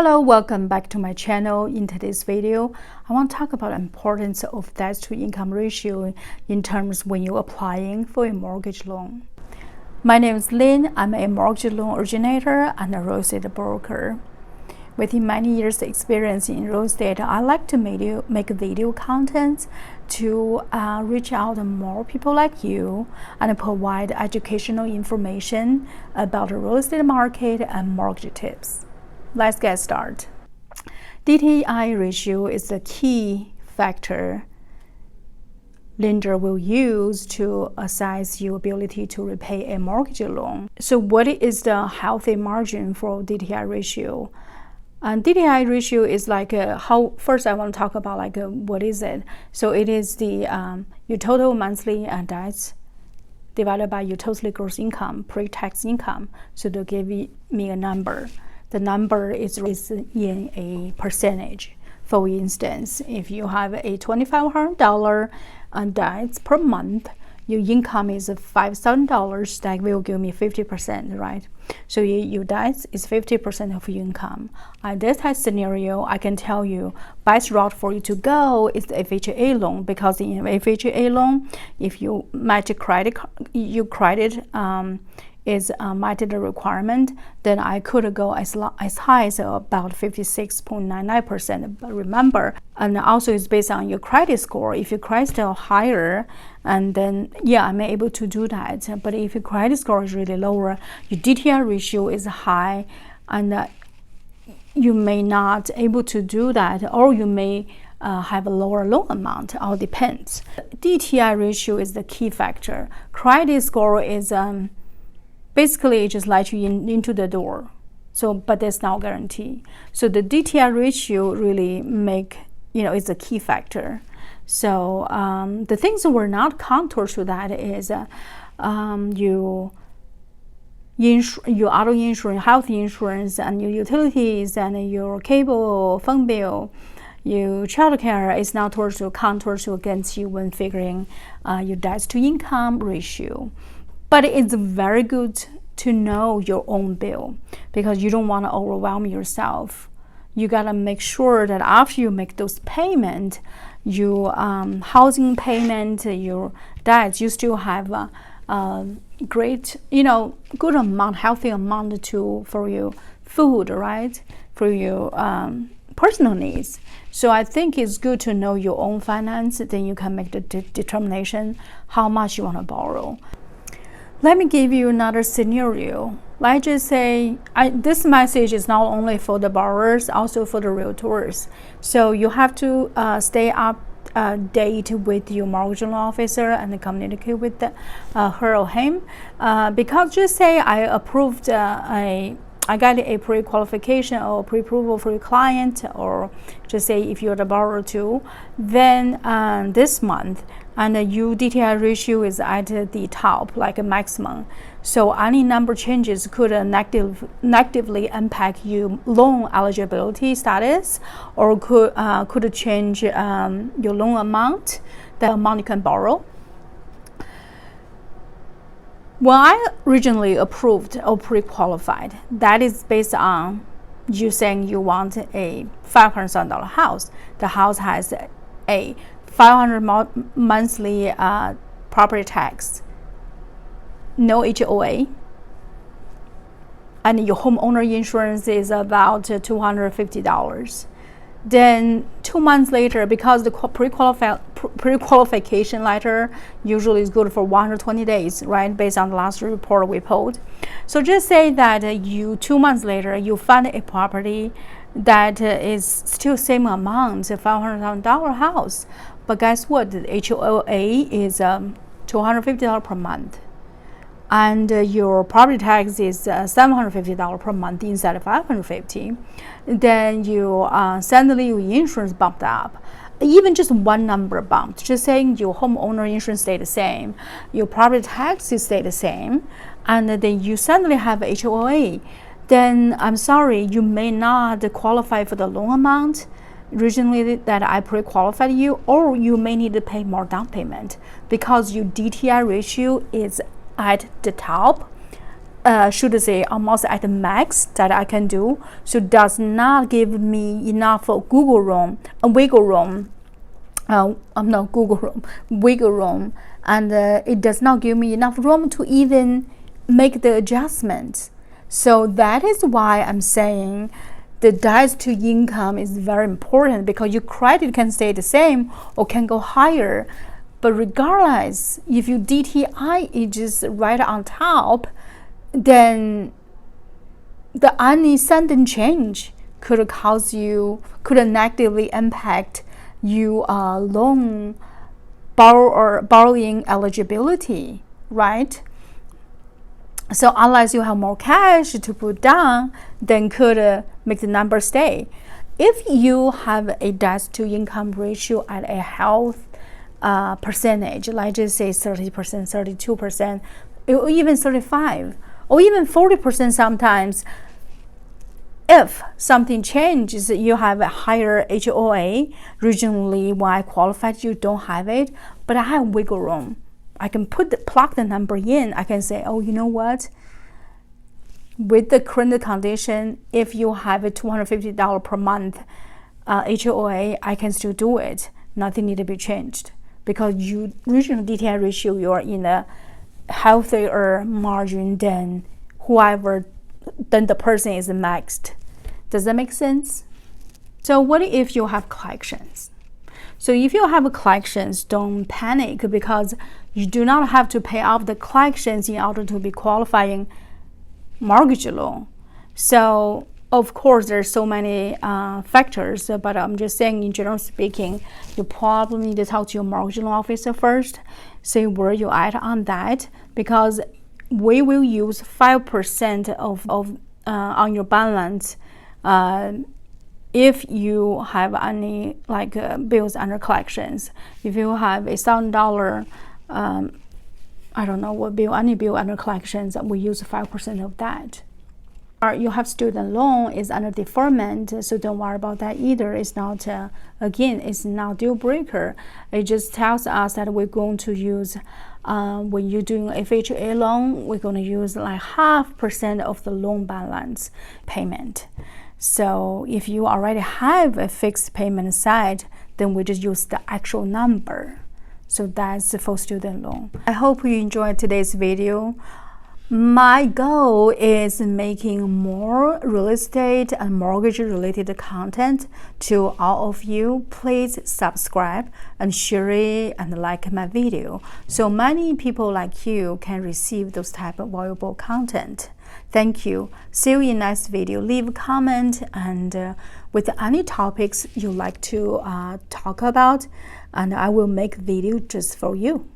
Hello, welcome back to my channel. In today's video, I want to talk about the importance of debt to income ratio in terms when you're applying for a mortgage loan. My name is Lynn. I'm a mortgage loan originator and a real estate broker. With many years experience in real estate, I like to make video content to reach out to more people like you and provide educational information about the real estate market and mortgage tips. Let's get started. DTI ratio is the key factor lender will use to assess your ability to repay a mortgage loan. So what is the healthy margin for DTI ratio? And DTI ratio is like first I want to talk about what is it. So it is the your total monthly debts divided by your total gross income, pre-tax income. So they'll give me a number. The number is in a percentage. For instance, if you have a $2,500 debts per month, your income is $5,000, that will give me 50%, right? So your debts is 50% of your income. In this type scenario, I can tell you best route for you to go is the FHA loan, because in FHA loan, if you match your credit is met the requirement, then I could go as high as about 56.99%. But remember, and also it's based on your credit score. If your credit score higher, and then I'm able to do that. But if your credit score is really lower, your DTI ratio is high, and you may not able to do that, or you may have a lower loan amount. All depends. DTI ratio is the key factor. Credit score is basically it just let you into the door. So, but there's no guarantee. So the DTI ratio really is a key factor. So the things that were not contours to that is your auto insurance, health insurance, and your utilities, and your cable, phone bill, your child care is not contours against you when figuring your debt to income ratio. But it's very good to know your own bill, because you don't want to overwhelm yourself. You gotta make sure that after you make those payments, your housing payment, your debts, you still have a great, good amount, healthy amount for your food, right? For your personal needs. So I think it's good to know your own finance. Then you can make the determination how much you want to borrow. Let me give you another scenario. Let's just say this message is not only for the borrowers, also for the realtors. So you have to stay up date with your mortgage loan officer and communicate with her or him. Because just say I approved I got a pre-qualification or pre-approval for your client, or just say if you're the borrower too, then this month, and your DTI ratio is at the top, like a maximum. So any number changes could negatively impact your loan eligibility status, or could change your loan amount, the amount you can borrow. When I originally approved or pre-qualified, that is based on you saying you want a $500,000 house. The house has a $500 monthly property tax, no HOA, and your homeowner insurance is about $250. Then 2 months later, because the pre-qualification letter usually is good for 120 days, right, based on the last report we pulled. So just say that 2 months later, you find a property that is still same amount, a $500,000 house. But guess what? The HOA is $250 per month. And your property tax is $750 per month instead of $550, then you suddenly your insurance bumped up. Even just one number bumped, just saying your homeowner insurance stayed the same, your property taxes stay the same, and then you suddenly have HOA, then I'm sorry, you may not qualify for the loan amount originally that I pre-qualified you, or you may need to pay more down payment because your DTI ratio is at the top. should say almost at the max that I can do. So does not give me enough Google room, wiggle room. Not Google room, wiggle room, and it does not give me enough room to even make the adjustments. So that is why I'm saying the debt to income is very important, because your credit can stay the same or can go higher. But regardless, if your DTI is just right on top, then the any sudden change could negatively impact you loan borrowing eligibility, right? So unless you have more cash to put down, then could make the number stay. If you have a debt to income ratio at a health percentage, like just say 30%, 32%, or even 35%, or even 40% sometimes, if something changes, you have a higher HOA. Regionally, when I qualified, you don't have it, but I have wiggle room. I can plug the number in. I can say, oh, you know what? With the current condition, if you have a $250 per month HOA, I can still do it. Nothing need to be changed, because you regional DTI ratio, you are in a healthier margin than the person is maxed. Does that make sense? So what if you have collections? So if you have collections, don't panic, because you do not have to pay off the collections in order to be qualifying mortgage loan. So of course there's so many factors, but I'm just saying, in general speaking, you probably need to talk to your mortgage loan officer first, see where you're at on that, because we will use 5% of on your balance if you have any bills under collections. If you have $1,000, I don't know what bill, any bill under collections, we use 5% of that. Or you have student loan is under deferment, so don't worry about that either. It's not again, it's not deal breaker. It just tells us that we're going to use when you're doing FHA loan, we're going to use like 0.5% of the loan balance payment. So if you already have a fixed payment side, then we just use the actual number. So that's for student loan. I hope you enjoyed today's video. My goal is making more real estate and mortgage related content to all of you. Please subscribe and share it and like my video, so many people like you can receive those type of valuable content. Thank you. See you in next video. Leave a comment and with any topics you like to talk about, and I will make video just for you.